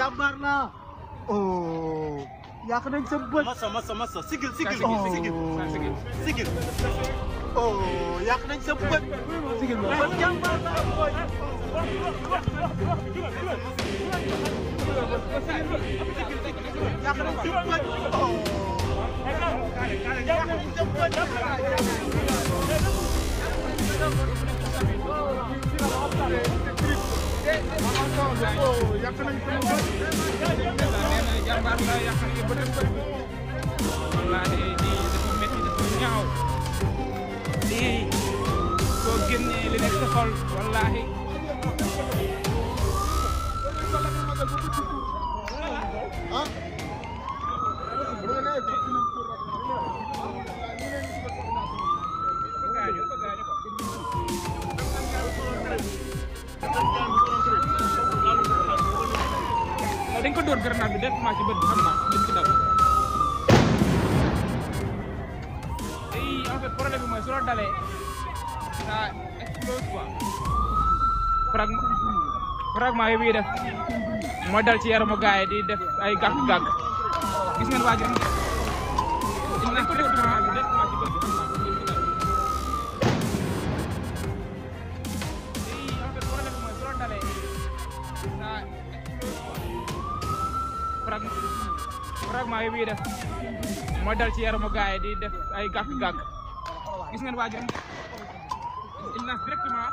jàmbaar la. oh. yàq nañ sa bët. masa sigil sigil sigil. oh yàq nañ sa bët. sigil ma bët jàmbaar la. yàq nañ sa bët. oh. yàq nañ sa bët. jàmbaar la yàq nañ ba dem bëri wallaahi lii dafa métti dafa ñaaw lii soo génnee li nekk sa xol wallaahi dañ ko dóor grenade bi directement ci bët bi xam naa dañ ci daw en fait problème bi mooy su la dalee ça explose quoi fragment yi muy def mooy dal ci yaramu gaay di def ay gàkk-gàkk gis ngeen waa ji dañ ko dóor grenade bi directement ci bët bi xam naa dañ ci daw en fait problème bi mooy su la dalee ça explose quoi fragment yi muy def mooy dal ci yaramu gaay di def ay gàkk-gàkk gis ngeen waa ji il nage directement